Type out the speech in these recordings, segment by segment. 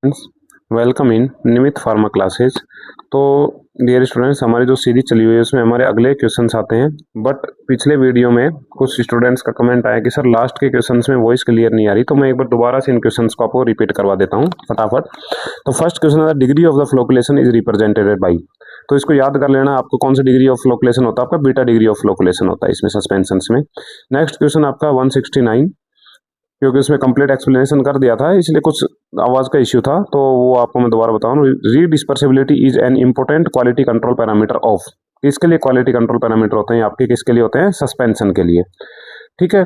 Friends, welcome in Nimit pharma classes. तो dear students, हमारी जो सीरीज चली हुई है उसमें हमारे अगले क्वेश्चंस आते हैं। बट पिछले वीडियो में कुछ स्टूडेंट्स का कमेंट आया कि सर लास्ट के क्वेश्चंस में वॉइस क्लियर नहीं आ रही, तो मैं एक बार दोबारा से इन क्वेश्चंस को आपको रिपीट करवा देता हूँ फटाफट। तो फर्स्ट क्वेश्चन है, degree of the flocculation is represented by. तो इसको याद कर लेना, आपको कौन सी डिग्री ऑफ फ्लोकुलेशन होता है, आपका बीटा डिग्री ऑफ फ्लोकुलेशन होता है इसमें सस्पेंशन में। नेक्स्ट क्वेश्चन आपका 169, क्योंकि उसमें कंप्लीट एक्सप्लेनेशन कर दिया था इसलिए कुछ आवाज का इश्यू था, तो वो आपको मैं दोबारा बताऊं। Redispersibility is an important quality control parameter of. किसके लिए क्वालिटी कंट्रोल पैरामीटर होते हैं आपके, किसके लिए होते हैं, सस्पेंशन के लिए। ठीक है,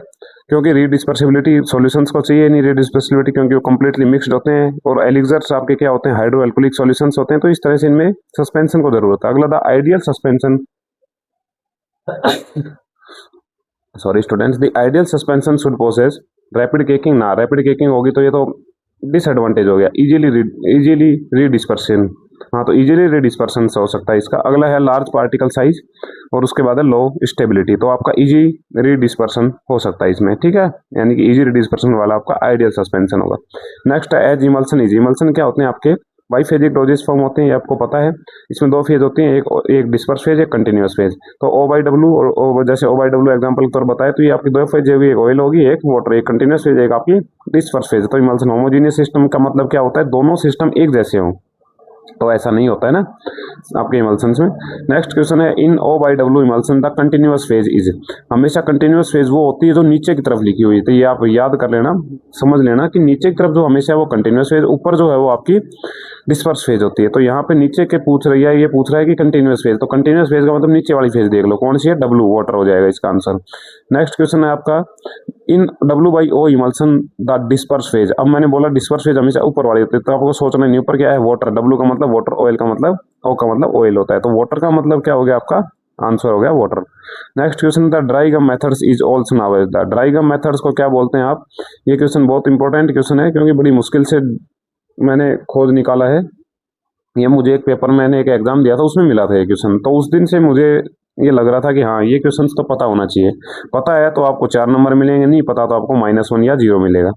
क्योंकि रीडिस्पर्सिबिलिटी सॉल्यूशंस को चाहिए नहीं रीडिस्पर्सिबिलिटी, क्योंकि वो कंप्लीटली मिक्स्ड होते हैं और एलिक्सर्स आपके क्या होते हैं, हाइड्रो एल्कोलिक सॉल्यूशंस होते हैं, तो इस तरह से इनमें सस्पेंशन को जरूरत है। अगला the ideal suspension sorry students, the ideal suspension should possess rapid caking. ना रैपिड केकिंग होगी तो ये तो डिसएडवांटेज हो गया। इजीली रीडिस्पर्शन, हाँ तो इजीली रीडिस्पर्शन हो सकता है इसका। अगला है लार्ज पार्टिकल साइज और उसके बाद है लो स्टेबिलिटी, तो आपका इजी रीडिस्पर्शन हो सकता है इसमें। ठीक है, यानी कि इजी रीडिस्पर्शन वाला आपका आइडियल सस्पेंशन होगा। नेक्स्ट है एज इमल्सन इज। इमल्सन क्या होते हैं आपके, बाईफेजिक डोजेस फॉर्म होते हैं, ये आपको पता है। इसमें दो फेज होती हैं, एक डिस्पर्स फेज, एक कंटिन्यूअस फेज। तो ओ बाई डब्ल्यू और ओ, जैसे ओ बाई डब्ल्यू एग्जाम्पल के तौर बताए तो ये आपकी दो फेज होगी, एक ऑयल होगी, एक वाटर, एक कंटिन्यूअस फेज, एक आपकी डिस्पर्स फेज। तो इमल्सन होमोजीनियस सिस्टम का मतलब क्या होता है, दोनों सिस्टम एक जैसे हों, तो ऐसा नहीं होता है ना आपके इमल्सन्स में। नेक्स्ट क्वेश्चन है, in O by W emulsion the continuous phase is. हमेशा कंटिन्यूअस फेज वो होती है जो नीचे की तरफ लिखी हुई है, तो ये आप याद कर लेना, समझ लेना कि नीचे की तरफ जो हमेशा वो कंटिन्यूअस फेज, ऊपर जो है वो आपकी डिस्पर्स फेज होती है। तो यहाँ पे नीचे के पूछ रही है, ये पूछ रहा है कि कंटिन्यूअस फेज, तो कंटिन्यूअस फेज का मतलब नीचे वाली फेज देख लो कौन सी है, डब्ल्यू, वाटर हो जाएगा इसका आंसर। नेक्स्ट क्वेश्चन है आपका, in W by O emulsion the disperse phase. अब मैंने बोला डिस्पर्स फेज हमेशा ऊपर वाली होती है, तो आपको सोचना नहीं ऊपर क्या है, वाटर, डब्ल्यू का मतलब वाटर, ऑयल का मतलब, ओ का मतलब ऑयल होता है, तो वाटर का मतलब क्या हो गया आपका, आंसर हो गया water. Next question, the dry gum methods is also known. The dry gum methods को क्या बोलते हैं आप, ये क्वेश्चन बहुत इंपॉर्टेंट क्वेश्चन है, क्योंकि बड़ी मुश्किल से मैंने खोज निकाला है ये। मुझे एक पेपर, मैंने एक एग्जाम दिया था उसमें मिला था ये क्वेश्चन, तो उस दिन से मुझे ये लग रहा था कि हाँ ये क्वेश्चन तो पता होना चाहिए। पता है तो आपको 4 नंबर मिलेंगे, नहीं पता तो आपको -1 या 0 मिलेगा,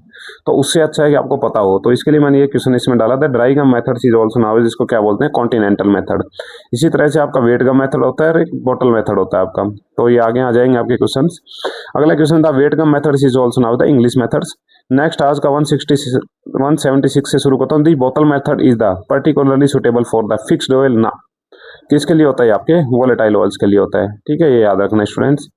तो उससे अच्छा है कि आपको पता हो। तो इसके लिए मैंने ये क्वेश्चन इसमें डाला था, dry gum method is also known, जिसको क्या बोलते हैं, कॉन्टिनेंटल मेथड। इसी तरह से आपका वेट गम मेथड होता है और एक बॉटल मेथड होता है आपका, तो ये आगे आ जाएंगे आपके क्वेश्चन। अगला क्वेश्चन था, wet gum method is also known the English methods. Next आज का 176 से शुरू करता हूँ। The bottle method is the particularly suitable for the fixed oil. ना किसके लिए होता है, आपके वोलेटाइल ऑयल्स के लिए होता है। ठीक है, ये याद रखना स्टूडेंट्स।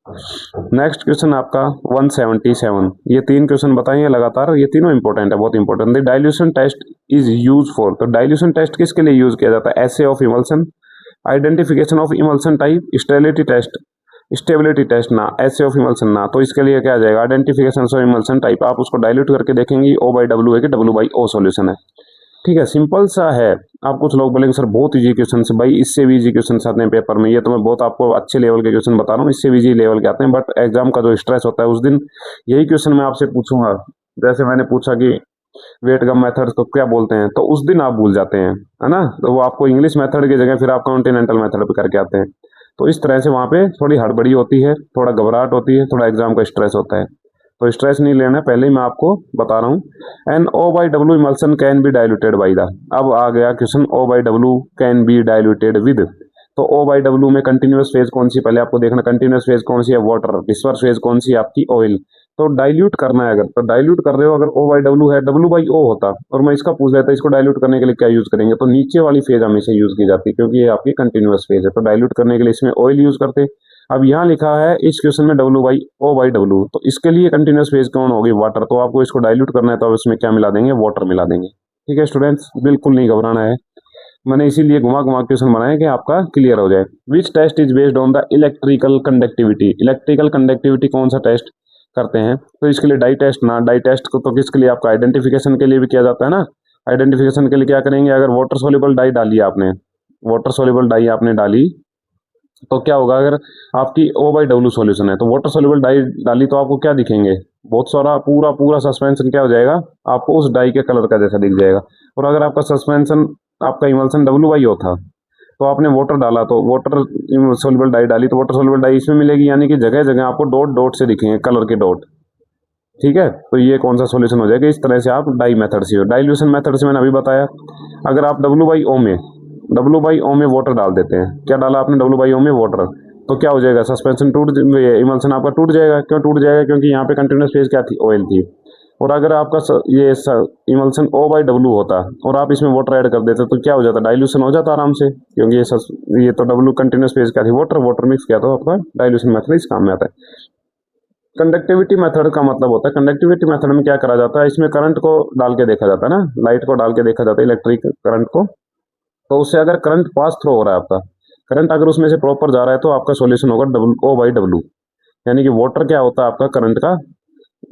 नेक्स्ट क्वेश्चन आपका 177, ये 3 क्वेश्चन बताएंगे लगातार, ये तीनों इंपॉर्टेंट है, बहुत important. The dilution test is use for. तो डाइल्यूशन टेस्ट किसके लिए यूज किया जाता है, assay of emulsion, identification of emulsion type, stability test, stability test ना, एसे ऑफ इमल्सन ना। तो इसके लिए क्या आ जाएगा, आइडेंटिफिकेशन ऑफ इमल्सन टाइप। आप उसको डाइल्यूट करके देखेंगे, ओ बाई डब्ल्यू है कि डब्ल्यू बाई ओ सॉल्यूशन है। ठीक है, सिंपल सा है। आप कुछ लोग बोलेंगे सर बहुत इजी क्वेश्चन है, भाई इससे भी इजी क्वेश्चन आते हैं पेपर में। ये तो मैं बहुत आपको अच्छे लेवल के क्वेश्चन बता रहा हूँ, इससे भी इजी लेवल के आते हैं, बट एग्जाम का जो स्ट्रेस होता है उस दिन यही क्वेश्चन मैं आपसे पूछूंगा। जैसे मैंने पूछा कि वेट गम मेथड को क्या बोलते हैं, तो उस दिन आप भूल जाते हैं, है ना, तो वो आपको इंग्लिश मेथड की जगह फिर आप कॉन्टिनेंटल मेथड पे करके आते हैं। तो इस तरह से वहाँ पे थोड़ी हड़बड़ी होती है, थोड़ा घबराहट होती है, थोड़ा एग्जाम का स्ट्रेस होता है, तो स्ट्रेस नहीं लेना, पहले ही मैं आपको बता रहा हूँ। An O by W emulsion can be diluted by the. अब आ गया question, O by W can be diluted with. तो ओ बाई डब्ल्यू में कंटिन्यूअस फेज कौन सी, पहले आपको देखना कंटिन्यूअस फेज कौन सी है, वाटर। डिस्पर्स फेज कौन सी है आपकी, ऑयल। तो डाइल्यूट करना है अगर, तो डाइल्यूट कर रहे हो अगर, ओ बाई डब्ल्यू है, डब्ल्यू बाई ओ होता और मैं इसका पूछ लेता इसको डाइल्यूट करने के लिए क्या यूज करेंगे, तो नीचे वाली फेज हमेशा यूज की जाती है, क्योंकि ये आपकी कंटिन्यूअस फेज है। तो डाइल्यूट करने के लिए इसमें ऑयल यूज करते। अब यहाँ लिखा है इस क्वेश्चन में W by O by W, तो इसके लिए कंटिन्यूअस फेज कौन होगी, वाटर। तो आपको इसको डाइल्यूट करना है तो अब इसमें क्या मिला देंगे, वाटर मिला देंगे। ठीक है स्टूडेंट्स, बिल्कुल नहीं घबराना है, मैंने इसीलिए घुमा घुमा क्वेश्चन बनाया कि आपका क्लियर हो जाए। Which test is based on the electrical conductivity. Electrical conductivity कौन सा टेस्ट करते हैं, तो इसके लिए डाई टेस्ट ना, डाई टेस्ट को तो किसके लिए, आपका आइडेंटिफिकेशन के लिए भी किया जाता है ना। आइडेंटिफिकेशन के लिए क्या करेंगे, अगर वाटर सोल्यूबल डाई डाली आपने, वाटर सोल्यूबल डाई आपने डाली, तो क्या होगा, अगर आपकी ओ बाई डब्ल्यू सॉल्यूशन है तो वाटर सोल्यूबल डाई डाली तो आपको क्या दिखेंगे, बहुत सारा पूरा पूरा सस्पेंशन क्या हो जाएगा, आपको उस डाई के कलर का जैसा दिख जाएगा। और अगर आपका सस्पेंशन, आपका इमल्सन डब्ल्यू बाई ओ था, तो आपने वाटर डाला, तो वाटर सोल्यूबल डाई डाली, तो वाटर सोल्यूबल डाई इसमें मिलेगी, यानी कि जगह जगह आपको डॉट डॉट से दिखेंगे, कलर के डॉट। ठीक है, तो ये कौन सा सॉल्यूशन हो जाएगा, इस तरह से आप डाई मेथड से, डाइल्यूशन मेथड से मैंने अभी बताया, अगर आप W/O में वाटर डाल देते हैं, क्या डाला आपने W/O में वाटर, तो क्या हो जाएगा, सस्पेंशन इमल्सन आपका टूट जाएगा। क्यों टूट जाएगा, क्योंकि यहाँ पे कंटिन्यूस फेज क्या थी, ऑयल थी। और अगर आपका ये इमल्सन O/W होता और आप इसमें वाटर ऐड कर देते तो क्या हो जाता, डाइल्यूशन हो जाता आराम से, क्योंकि ये तो W कंटिन्यूस फेज क्या थी, वाटर मिक्स किया तो आपका डाइल्यूशन मेथड इस काम में आता है। कंडक्टिविटी मेथड का मतलब होता है, कंडक्टिविटी मेथड में क्या करा जाता है, इसमें करंट को डाल के देखा जाता है ना, लाइट को डाल के देखा जाता है, इलेक्ट्रिक करंट को, तो उससे अगर करंट पास थ्रू हो रहा है, आपका करंट अगर उसमें से प्रॉपर जा रहा है तो आपका सॉल्यूशन होगा O/W, यानी कि वाटर क्या होता है आपका करंट का,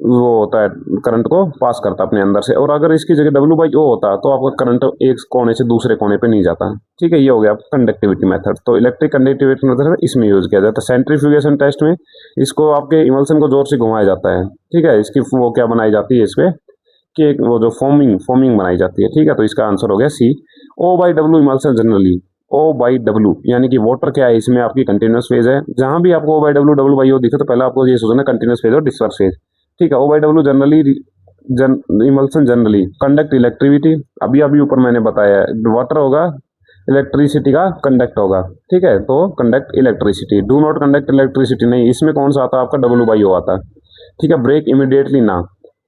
वो होता है करंट को पास करता है अपने अंदर से, और अगर इसकी जगह W/O होता तो आपका करंट एक कोने से दूसरे कोने पे नहीं जाता। ठीक है, ये हो गया आपका कंडक्टिविटी मेथड। तो इलेक्ट्रिक कंडक्टिविटी मेथड इसमें यूज किया जाता है। सेंट्रीफ्यूगेशन टेस्ट में इसको आपके इमल्सन को जोर से घुमाया जाता है। ठीक है, इसकी वो क्या बनाई जाती है इसमें कि वो जो फॉर्मिंग बनाई जाती है। ठीक है, तो इसका आंसर हो गया सी। O/W इमल्सन जनरली O/W, यानी कि वाटर क्या है इसमें आपकी कंटिन्यूस फेज है। जहां भी आपको O/W W/O दिखे तो पहले आपको ये सोचना कंटिन्यूस फेज और डिस्पर्स फेज। ठीक है, O/W generally emulsion generally conduct electricity, अभी ऊपर मैंने बताया है, वाटर होगा इलेक्ट्रिसिटी का कंडक्ट होगा। ठीक है, तो conduct electricity, do not conduct electricity नहीं, इसमें कौन सा आता है आपका W/O आता है। ठीक है, ब्रेक इमीडिएटली ना,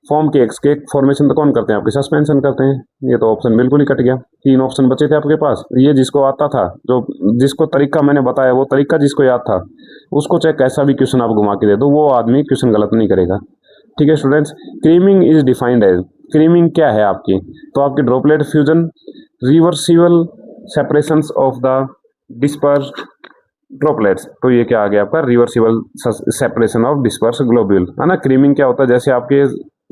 फॉर्म केक फॉर्मेशन तो कौन करते हैं आपके, सस्पेंशन करते हैं। ये तो ऑप्शन बिल्कुल ही कट गया, 3 ऑप्शन बचे थे आपके पास। ये जिसको आता था, जो जिसको तरीका मैंने बताया, वो तरीका जिसको याद था उसको चाहे कैसा भी क्वेश्चन आप घुमा के दे दो, वो आदमी क्वेश्चन गलत नहीं करेगा। ठीक है students, creaming is defined as, creaming क्या है आपकी, तो आपकी droplet fusion, reversible separations of the dispersed droplets, तो ये क्या आ गया आपका, reversible separation of disperse globule, है ना। क्रीमिंग क्या होता है, जैसे आपके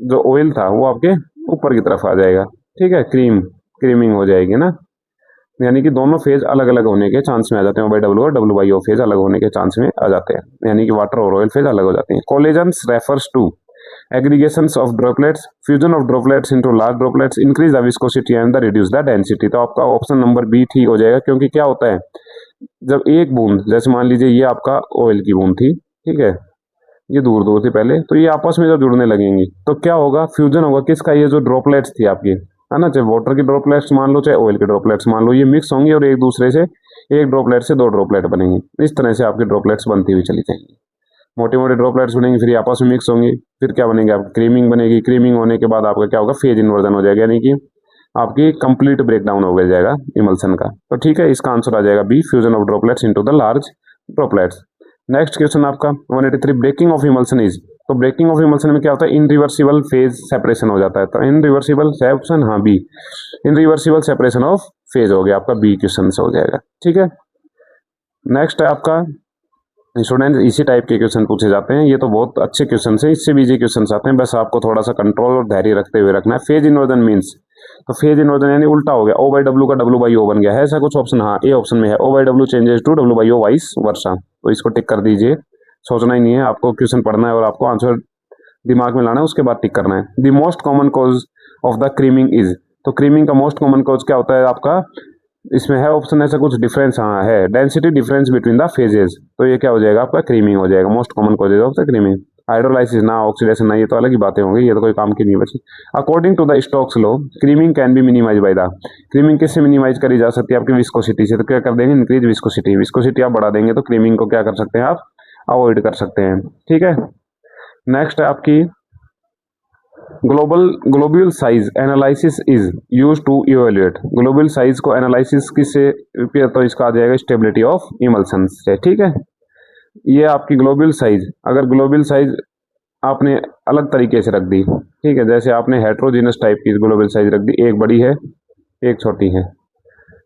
जो ऑयल था वो आपके ऊपर की तरफ आ जाएगा। ठीक है, क्रीमिंग हो जाएगी ना, यानी कि दोनों फेज अलग अलग होने के चांस में आ जाते हैं। O/W और W/O फेज अलग होने के चांस में आ जाते हैं, यानी कि वाटर और ऑयल फेज अलग हो जाते हैं। Collisions refers to aggregations of droplets, fusion of droplets into large droplets, increase the viscosity and the reduce the density। तो आपका ऑप्शन नंबर बी ठीक हो जाएगा, क्योंकि क्या होता है जब एक बूंद, जैसे मान लीजिए ये आपका ऑयल की बूंद थी, ठीक है, ये दूर दूर थी पहले, तो ये आपस में जब जुड़ने लगेंगी तो क्या होगा, फ्यूजन होगा किसका, ये जो ड्रॉपलेट्स थी आपकी, है ना, चाहे वाटर की ड्रॉपलेट्स मान लो चाहे ऑयल की ड्रॉपलेट्स मान लो, ये मिक्स होंगी और एक दूसरे से, एक ड्रॉपलेट से 2 ड्रॉपलेट बनेंगे। इस तरह से आपकी ड्रॉपलेट्स बनती हुई चली जाएंगी, मोटे मोटे ड्रॉपलेट्स बनेंगी, फिर आपस में मिक्स होंगी, फिर क्या बनेंगे आपकी क्रीमिंग बनेगी। क्रीमिंग होने के बाद आपका क्या होगा, फेज इन्वर्जन हो जाएगा, यानी कि आपकी कंप्लीट ब्रेकडाउन हो जाएगा इमल्सन का। तो ठीक है, इसका आंसर आ जाएगा B, fusion of droplets into the large droplets. Next question आपका 183, ब्रेकिंग ऑफ इमल्सन इज, तो ब्रेकिंग ऑफ इमल्सन में क्या होता है, इनरिवर्सिबल फेज सेपरेशन हो जाता है। तो इनरिवर्सिबल से ऑप्शन, हाँ बी, इनरिवर्सिबल सेपरेशन ऑफ फेज हो गया आपका, बी क्वेश्चन से हो जाएगा। ठीक है, नेक्स्ट है आपका स्टूडेंट, इसी टाइप के क्वेश्चन पूछे जाते हैं, ये तो बहुत अच्छे क्वेश्चन है, इससे भी इजी क्वेश्चन आते हैं, बस आपको थोड़ा सा कंट्रोल और धैर्य रखते हुए रखना है। फेज इन्वर्जन मीन्स, तो फेज इन्वर्जन यानी उल्टा हो गया, O/W का W/O बन गया है, ऐसा कुछ ऑप्शन, हाँ ए ऑप्शन में है, O/W changes to W/O vice versa, तो इसको टिक कर दीजिए, सोचना ही नहीं है, आपको क्वेश्चन पढ़ना है और आपको आंसर दिमाग में लाना है, उसके बाद टिक करना है। The most common cause of the creaming is, तो क्रीमिंग का मोस्ट कॉमन कॉज क्या होता है आपका, इसमें है ऑप्शन ऐसा कुछ डिफरेंस, हाँ है, density difference between the phases, तो ये क्या हो जाएगा आपका, क्रीमिंग हो जाएगा, most common causes of the creaming. Hydrolysis ना, ऑक्सीडेशन ना, ये तो अलग ही बातें होंगी, ये तो कोई काम की नहीं बची। According to the Stokes law, creaming can be minimize by the, creaming किससे मिनिमाइज करी जा सकती है, आपकी विस्कोसिटी से। तो क्या कर देंगे, इंक्रीज विस्कोसिटी, विस्कोसिटी आप बढ़ा देंगे तो क्रीमिंग को क्या कर सकते हैं आप, अवॉइड कर सकते हैं। ठीक है, नेक्स्ट है आपकी globule size analysis is use to evaluate, globule size को एनालिसिस किससे, तो इसका आ जाएगा स्टेबिलिटी ऑफ इमल्सन से। ठीक है, ये आपकी ग्लोब्यूल साइज, अगर ग्लोब्यूल साइज आपने अलग तरीके से रख दी, ठीक है, जैसे आपने हेट्रोजीनस टाइप की ग्लोब्यूल साइज रख दी, एक बड़ी है एक छोटी है,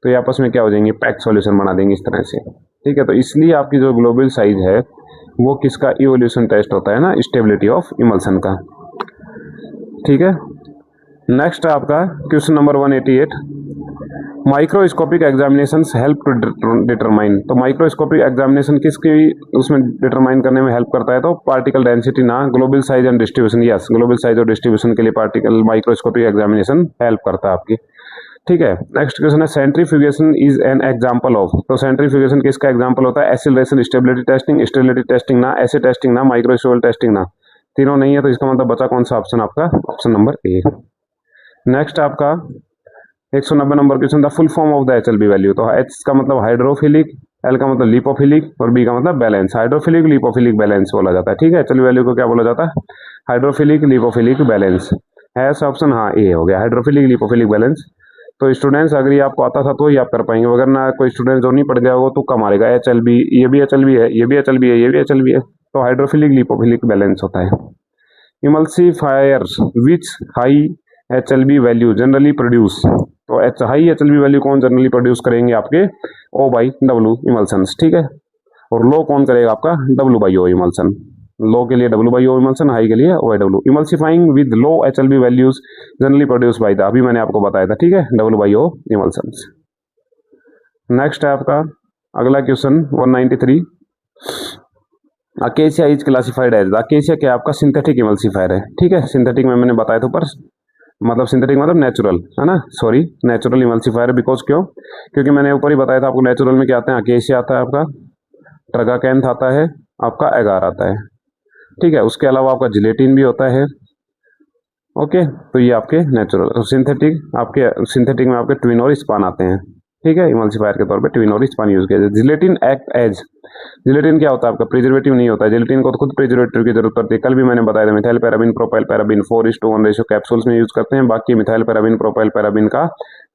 तो ये आपस में क्या हो जाएंगे, पैक्ड सॉल्यूशन बना देंगे इस तरह से। ठीक है, तो इसलिए आपकी जो ग्लोब्यूल साइज है वो किसका इवोल्यूशन टेस्ट होता है ना, स्टेबिलिटी ऑफ इमल्सन का। ठीक है, नेक्स्ट है आपका question number 188, microscopic examination help to determine, तो माइक्रोस्कोपिक एग्जामिनेशन किसकी उसमें डिटरमाइन करने में हेल्प करता है, तो पार्टिकल डेंसिटी ना, global size and distribution, yes global size और डिस्ट्रीब्यूशन के लिए पार्टिकल माइक्रोस्कोपिक एग्जामिनेशन हेल्प करता है आपकी। ठीक है, नेक्स्ट क्वेश्चन है centrifugation is an example of, तो सेंट्रीफ्यूगेशन किसका एग्जांपल होता है, acceleration stability testing, stability testing ना, एसिड टेस्टिंग ना, माइक्रोस्कोपिक टेस्टिंग ना, तीनों नहीं है तो इसका मतलब बचा कौन सा ऑप्शन आपका, ऑप्शन नंबर ए। नेक्स्ट आपका 190 number question, the full form of the HLB value. तो H का मतलब हाइड्रोफिलिक, L का मतलब लिपोफिलिक और B का मतलब बैलेंस। हाइड्रोफिलिक लिपोफिलिक बैलेंस बोला जाता है, ठीक है। HLB वैल्यू को क्या बोला जाता है, हाइड्रोफिलिक लिपोफिलिक बैलेंस। है ऑप्शन, हाँ ए हो गया, हाइड्रोफिलिक लिपोफिलिक बैलेंस। तो स्टूडेंट्स अगर ये आपको आता था तो ये आप कर पाएंगे, अगर ना कोई स्टूडेंट जो नहीं पढ़ गया वो तुक्का मारेगा, HLB, ये भी HLB है, ये भी HLB है, ये भी HLB है, तो हाइड्रोफिलिक लिपोफिलिक बैलेंस होता है। Emulsifiers which high HLB value generally produce. तो हाई HLB वैल्यू कौन जनरली प्रोड्यूस करेंगे, आपके O/W इमल्सन्स, ठीक है। और लो कौन करेगा, आपका W/O इमल्सन। लो के लिए W/O इमल्सन, हाई के लिए O/W। Emulsifying with low HLB values generally produce by the, अभी मैंने आपको बताया था, ठीक है, W/O इमल्सन्स। नेक्स्ट है आपका अगला question 193, acacia is classified as. Acacia क्या आपका सिंथेटिक इमल्सिफायर है, ठीक है। सिंथेटिक में मैंने बताया था ऊपर, मतलब सिंथेटिक मतलब नेचुरल, है ना, सॉरी नेचुरल इमल्सिफायर। बिकॉज क्यों, क्योंकि मैंने ऊपर ही बताया था आपको, नेचुरल में क्या आते हैं, अकेसिया आता है आपका, ट्रगाकैंथ आता है आपका, एगार आता है, ठीक है। उसके अलावा आपका जिलेटिन भी होता है, ओके। तो ये आपके नेचुरल। सिंथेटिक में आपके ट्विन और स्पान आते हैं, ठीक है। इमल्सिफायर के तौर पे ट्विन और स्पान यूज किया जाता है। जिलेटिन एक्ट एज, जिलेटिन क्या होता है आपका, प्रिजर्वेटिव नहीं होता है। जिलेटिन को तो खुद प्रिजर्वेटिव की जरूरत पड़ती है, कल भी मैंने बताया था। Methyl paraben propyl paraben 4:1 ratio capsules में यूज करते हैं, बाकी मिथाइल पैराबिन प्रोपाइल पैराबिन का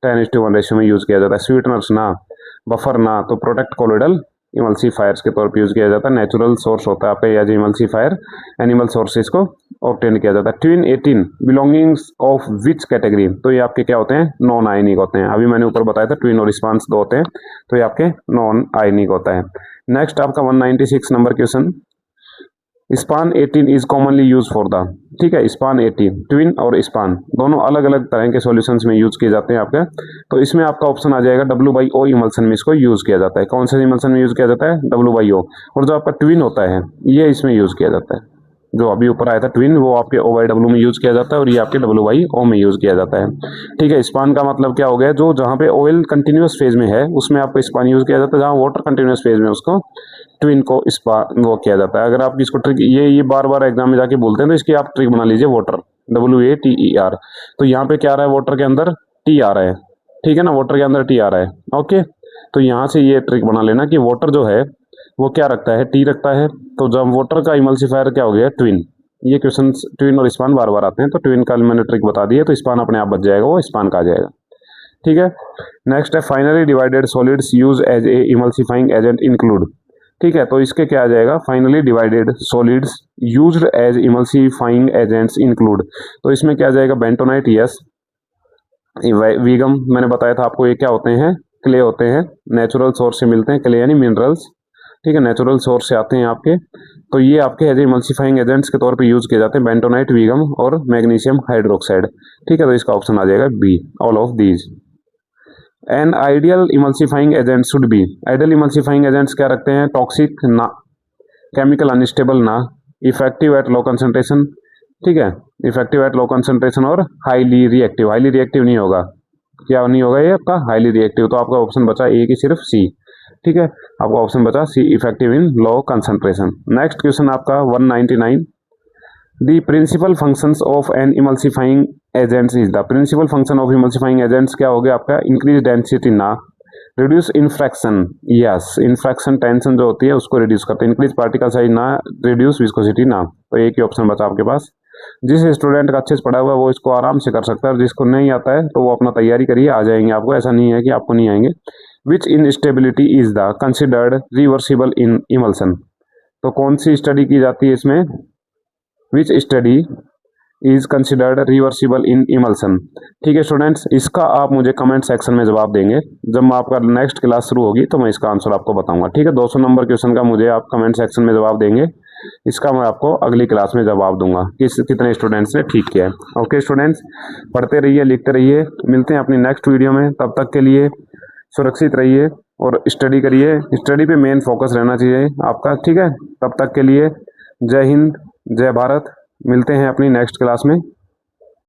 10:1 रेशियो में यूज किया जाता है। स्वीटनर्स ना, बफर ना, तो प्रोटेक्ट कोलोइडल इमल्सिफायर्स के तौर पे यूज किया जाता है। नेचुरल सोर्स होता है आपका एज इमल्सिफायर, एनिमल सोर्सेज को ऑब्टेन किया जाता है। Twin 18 belongings of which category. तो ये आपके क्या होते हैं, नॉन आयनिक होते हैं। अभी मैंने ऊपर बताया था ट्विन और स्पान्स दो होते हैं, तो ये आपके नॉन आयनिक होता है। नेक्स्ट आपका 196 number question, span 18 is commonly use for the, ठीक है। स्पान 18 ट्विन और स्पान दोनों अलग अलग तरह के सॉल्यूशंस में यूज किए जाते हैं आपके। तो इसमें आपका ऑप्शन आ जाएगा W/O इमल्सन में इसको यूज किया जाता है। कौन से इमल्सन में यूज किया जाता है, W/O। और जो आपका ट्विन होता है ये इसमें यूज किया जाता है, जो अभी ऊपर आया था ट्विन, वो आपके O/W में यूज किया जाता है, और ये आपके W/O में यूज किया जाता है, ठीक है। स्पान का मतलब क्या हो गया, जो जहाँ पे ऑयल कंटिन्यूअस फेज में है उसमें आपको स्पान यूज किया जाता है, जहाँ वाटर कंटिन्यूअस फेज में उसको ट्विन को स्पान वो किया जाता है। अगर आप इसको ट्रिक, ये बार बार एग्जाम में जाके बोलते हैं, तो इसकी आप ट्रिक बना लीजिए, वाटर, WATER। तो यहाँ पे क्या आ रहा है, वाटर के अंदर T आ रहा है, ठीक है ना, वाटर के अंदर T आ रहा है, ओके। तो यहाँ से ये ट्रिक बना लेना कि वाटर जो है वो क्या रखता है, T रखता है। तो जब वाटर का इमल्सिफायर क्या हो गया, ट्विन। ये क्वेश्चन ट्विन और स्पान बार बार आते हैं, तो ट्विन का मैंने ट्रिक बता दी है, तो स्पान अपने आप बच जाएगा, वो स्पान का आ जाएगा, ठीक है। नेक्स्ट है finely divided solids use as a emulsifying agent include, ठीक है। तो इसके क्या आ जाएगा, finely divided solids used as emulsifying agents include. तो इसमें क्या आ जाएगा, बेंटोनाइट, यस। वीगम मैंने बताया था आपको, ये क्या होते हैं, क्ले होते हैं, नेचुरल सोर्स से मिलते हैं, क्ले यानी मिनरल्स, ठीक है, नेचुरल सोर्स से आते हैं आपके। तो ये आपके एज इमल्सिफाइंग एजेंट्स के तौर पे यूज किए जाते हैं, बेंटोनाइट, वीगम और मैग्नीशियम हाइड्रोक्साइड, ठीक है। तो इसका ऑप्शन आ जाएगा B, all of these. An ideal emulsifying agent should be, ideal emulsifying agents क्या रखते हैं, टॉक्सिक ना, केमिकल अनस्टेबल ना, इफेक्टिव एट लो कंसंट्रेशन, ठीक है, इफेक्टिव एट लो कंसंट्रेशन और हाईली रिएक्टिव। हाईली रिएक्टिव नहीं होगा, क्या नहीं होगा ये आपका, हाईली रिएक्टिव। तो आपका ऑप्शन बचा ए की सिर्फ सी, ठीक है, आपका ऑप्शन बचा C, effective in low concentration. Next question आपका 199, the principal functions of an emulsifying agents is the, principal function of emulsifying agents क्या हो गया आपका, इंक्रीज डेंसिटी ना, reduce infraction, yes, infraction tension जो होती है उसको रिड्यूस करते हैं, इंक्रीज पार्टिकल साइज ना, रिड्यूस विस्कोसिटी ना। तो एक ही ऑप्शन बचा आपके पास। जिस स्टूडेंट का अच्छे से पढ़ा हुआ है वो इसको आराम से कर सकता है, और जिसको नहीं आता है तो वो अपना तैयारी करिए, आ जाएंगे आपको, ऐसा नहीं है कि आपको नहीं आएंगे। Which instability is the considered reversible in emulsion. तो कौन सी स्टडी की जाती है इसमें, which study is considered reversible in emulsion, ठीक है स्टूडेंट्स। इसका आप मुझे कमेंट सेक्शन में जवाब देंगे, जब आपका नेक्स्ट क्लास शुरू होगी तो मैं इसका आंसर आपको बताऊंगा, ठीक है। 200 नंबर क्वेश्चन का मुझे आप कमेंट सेक्शन में जवाब देंगे, इसका मैं आपको अगली क्लास में जवाब दूंगा कि कितने स्टूडेंट्स ने ठीक किया है। ओके स्टूडेंट्स, पढ़ते रहिए, लिखते रहिए, मिलते हैं अपनी नेक्स्ट वीडियो में। तब तक के लिए सुरक्षित रहिए और स्टडी करिए, स्टडी पे मेन फोकस रहना चाहिए आपका, ठीक है। तब तक के लिए जय हिंद, जय भारत, मिलते हैं अपनी नेक्स्ट क्लास में।